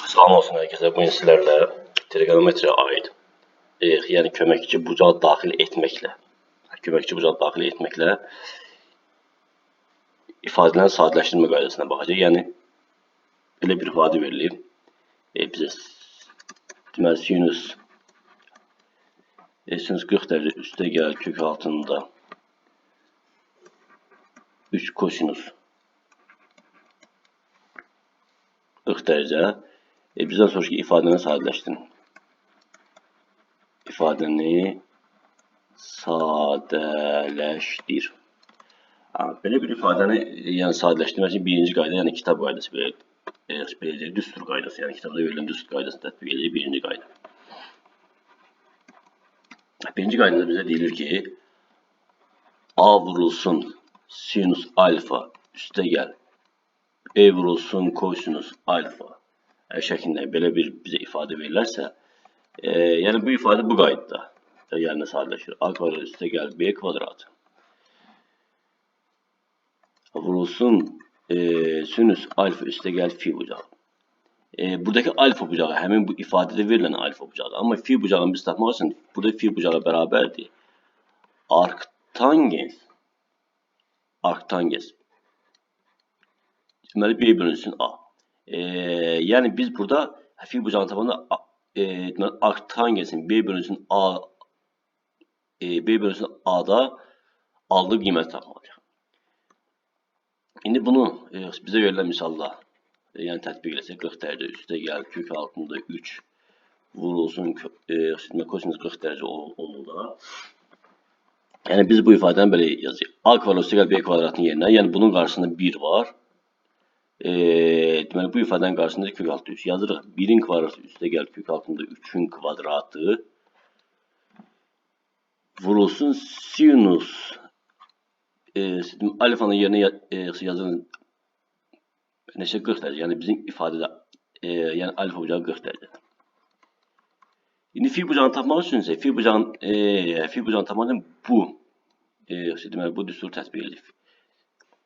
Salam olsun herkese. Bugün sizlerle trigonometriye ait yani köməkçi bucaq daxil etməklə ifadələrin sadələşdirmə qaydasına baxacağıq. Yəni belə bir ifadə verilir. Bizə deməli sinus 40 dərəcə üstə gəl kök altında 3 kosinus 40 dərəcə. Bizdən sonraki ifadəni sadələşdirin. İfadəni sadələşdir. Belə bir ifadəni yəni sadələşdirmək üçün birinci qayda, yəni kitab qaydası belə düstur qaydası, yəni kitabda verilən düstur qaydasını tətbiq edirik. Birinci qayda. Birinci qaydada bizə deyilir ki, A vurulsun sinus alfa üstə gəl B vurulsun kosinus alfa şəklində belə bir bizə ifadə verilərsə, yəni bu ifadə bu qaydada yəni sadələşir. A kvadrat üstə gəl B kvadrat vurulsun sinus alfa üstə gəl fi bucağı. Buradakı alfa bucağı həmin bu ifadədə verilən alfa bujağıdır. Amma fi bucağını biz tapmaq üçün burada fi bucağı bərabərdir. Arktangens. Deməli B bölünsün A. Yəni biz burada fi bucağını tapanda deməli arktangensin B bölünsün A'da aldığı qiyməti tapmalıyıq. İndi bunu bizə verilən misalla yəni tətbiq etsək 40 dərəcə üstə gəl kök altında 3 vurulsun kosinus 40 dərəcə olduqda yəni biz bu ifadəni belə yazırıq. A kvadrat üstə gəl B kvadratın yerinə, yəni bunun qarşısında 1 var. Deməli bu ifadənin qarşısında kök altında 3 yazırıq. 1-in kvadratı üstə gəl kök altında 3-ün kvadratı vurulsun sinus alfanın yerinə yazılın neçə 40 dərəcə, yəni bizim ifadədə yəni alfa bucağı 40 dərəcədir. İndi fi bucağını tapmaq üçün isə fi bucağını tapmaq üçün bu deməli bu düsturu tətbiq edilir.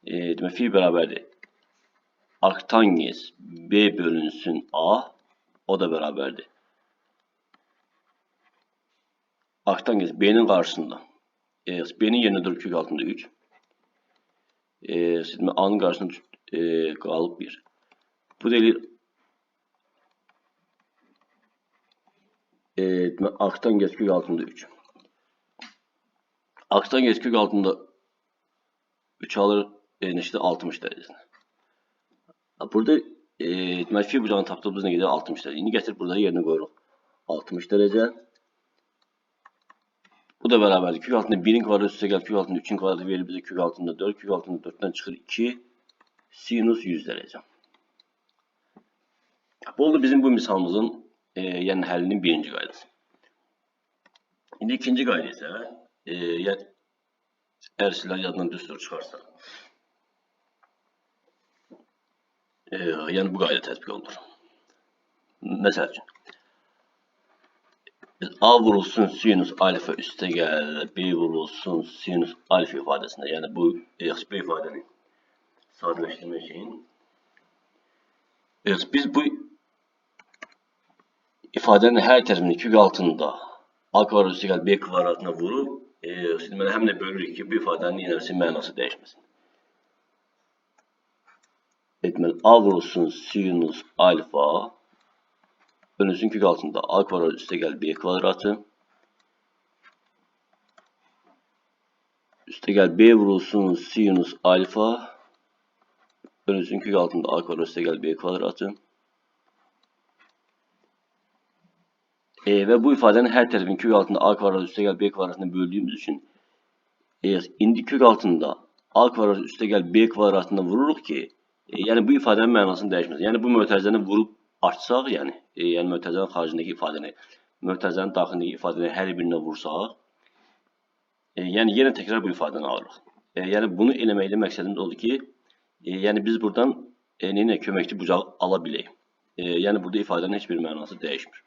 Deməli fi bərabərdir. Arktangens B bölünsün A, o da bərabərdir. Arktangens B'nin qarşısında. B'nin yerinə durur kök altında 3. A'nın qarşısında qalıb 1. Bu deyilir arktangens kök altında 3. Arktangens kök altında 3 alır neçədə 60 dərəcəsində. Burada deməli fi bucağını tapdığımız nə qədər 60 dərəcə. İndi gətir burada yerinə qoyuruq 60 dərəcə. Bu da bərabərdir. Kök altında 1-in kvadratı üstə gəl kök altında 3-ün kvadratı verir bizə kök altında 4. Kök altında 4-dən çıxır 2 sinus 100 dərəcə. Bu oldu bizim bu misalımızın yəni həllinin birinci qaydası. İndi ikinci qayda isə yəni əgər sizlər yadından düstur çıxarsa yəni bu qayda tətbiq olunur. Məsəl üçün A vurulsun sinus alfa üstə gəl B vurulsun sinus alfa ifadəsində, yəni bu ifadəni sadələşdirmək üçün biz bu ifadənin hər tərəfini kök altında A kvadrat üstə gəl B kvadratına vurub deməli həm də bölürük ki, bu ifadənin yenəsi mənası dəyişməsin. Deməli A vurulsun sinus alfa bölünsün kök altında A kvadrat üstə gəl B kvadratı üstə gəl B vurulsun sinus alfa bölünsün kök altında A kvadrat üstə gəl B kvadratı və bu ifadənin hər tərəfini kök altında A kvadrat üstə gəl B kvadratına böldüyümüz üçün indi kök altında A kvadrat üstə gəl B kvadratına vururuq ki, yəni bu ifadənin mənasını dəyişməsin. Yəni bu mötərizəni vurub açsaq, yəni mötərizənin xaricindəki ifadəni, mötərizənin daxilindəki ifadəni hər birinə vursaq, yəni yenə təkrar bu ifadəni alırıq. Yəni bunu eləməkdə məqsədimiz odur ki, yəni biz buradan köməkçi bucağı ala bilək. Yəni burada ifadənin heç bir mənası dəyişmir.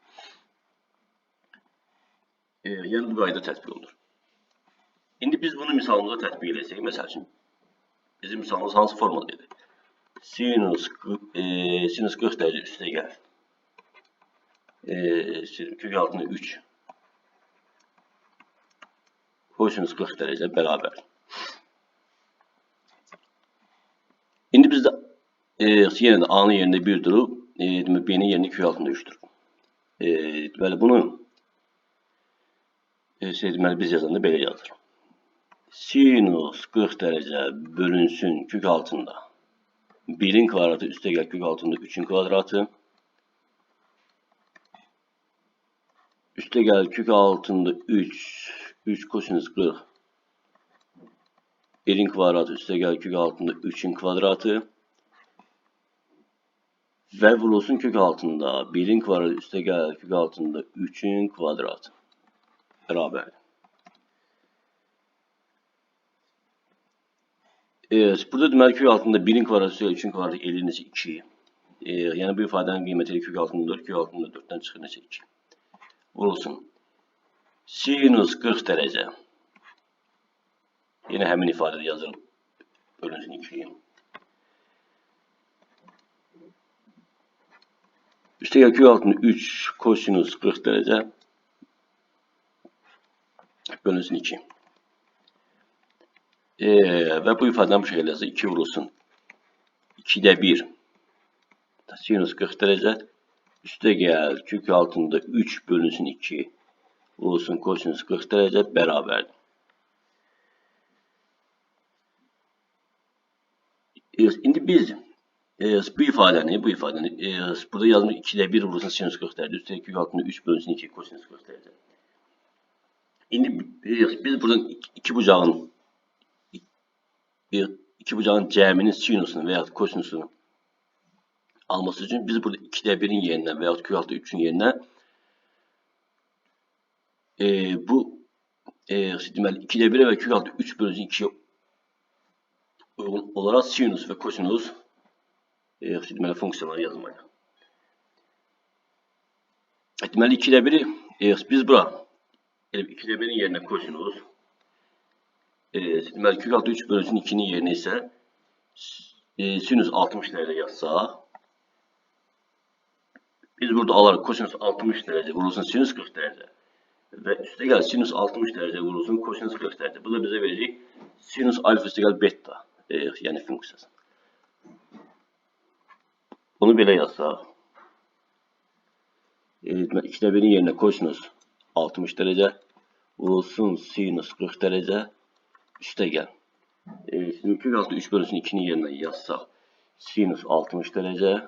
Yəni bu qayda tətbiq olunur. İndi biz bunu misalımıza tətbiq edəcəyik. Məsəl üçün bizim misalımız hansı formada idi? Sinus 40 dərəcə üstə gəl kök altında 3 kosinüs 40 derece beraber. İndi bizdə yenə də A-nın yerində 1 durub, B-nin yerində kök altında 3 durub. Deməli bunu deməli biz yazanda belə yazır. Sinus 40 derece bölünsün kök altında 1'in kvadratı üste gel kök altında 3'ün kvadratı üste gel kök altında 3 kosinüs 40 1'in kvadratı üste gel kök altında 3'ün kvadratı ve vurulsun kök altında 1'in kvadratı üste gel kök altında 3'ün kvadratı beraber. Evet, burada deməli kök altında 1'in kvadratı 3'ün kvadratı 50 neçə 2. Yəni bu ifadənin qiyməti kök altında 4, kök altında 4'dən çıxır neçə 2. Vurulsun. Sinus 40 derece. Yine həmin ifadədə yazılıb. Bölünsün 2'yi. Üste gel kök altında 3 kosinus 40 derece. Bölünsün 2. Ve bu ifadeden bu şekilde yazılır. 2 vurulsun. 2'de 1. Sinus 40 derece. Üste gel kök altında 3 bölünsün 2. Vurulsun kosinüs 40 derece beraber. Şimdi biz bu ifadəni burada yazmış 2'de 1 vurulsun sinüs 40 derece. Üste kök altında 3 bölünsün 2 kosinüs 40 derece. Şimdi biz buradan iki bucağın cəminin sinusunu veya kosinusunu alması için biz burada 2'de 1'in yerine veya kök altında 3'ün yerine bu deməli 2'de 1'e ve kök altında 3 bölünsün 2'ye uygun olarak sinüs ve kosinüs deməli funksiyaları yazmaya. Deməli 2'de 1'i biz bura 2'de 1'in yerine kosinüs deməli kök altında 3 bölünsün 2'nin yerine ise sinüs 60 derece yazsaq biz burada alarak kosinüs 60 derece vurulsun sinüs 40 derece ve üste gel sinüs 60 derece vurulsun kosinüs 40 derece. Bu da bize verecek sinüs alfa üste gel beta yani funksiyası. Bunu belə yazsaq 2'de 1'in yerine kosinüs 60 derece vurulsun sinüs 40 derece üste gel. Şimdi kök altı 3 bölünsün 2'nin yerine yazsaq sinüs 60 derece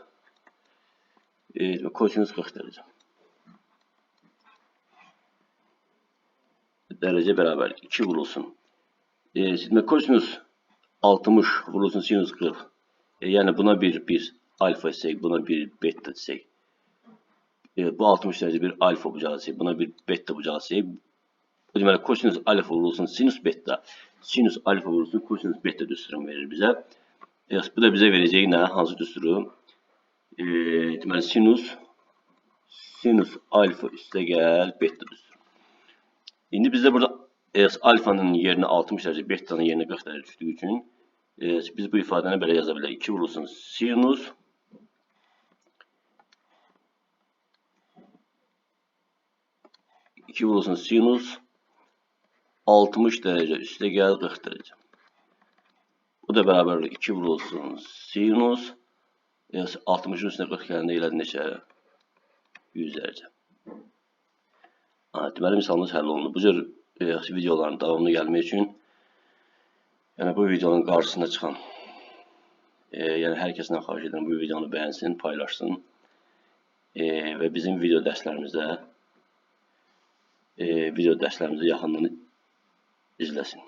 kosinüs 40 derece. Derece beraber 2 vurulsun. Şimdi kosinüs 60 vurulsun sinüs 40. Yani buna bir alfa desek, buna bir beta desek. Bu 60 derece bir alfa bucağı desek, buna bir beta bucağı desek. Bu demek kosinüs alfa vurulsun sinüs beta. Sinüs alfa vurulsun kosinüs beta düsturunu verir bize. Bu da bize vereceği ne? Hansı düsturu? Demek sinüs alfa üste gel beta düsturu. Şimdi bizde burada alfanın yerine 60 derece, beta'nın yerine 40 derece düştüğü için biz bu ifadəni belə yaza bilərik. 2 vurulsun sinus 2 vurulsun sinus 60 derece üste gel 40 derece. Bu da beraber 2 vurulsun sinus 60'ın üstüne 40 geldiğinde elədi neçə? 100 derece. Deməli misalımız həll olundu. Bu cür videoların davamlı gəlmək üçün yəni bu videonun qarşısına çıxan yəni hər kəsdən xahiş edirəm bu videonu bəyənsin, paylaşsın və bizim video dərslərimizdə yaxından izləsin.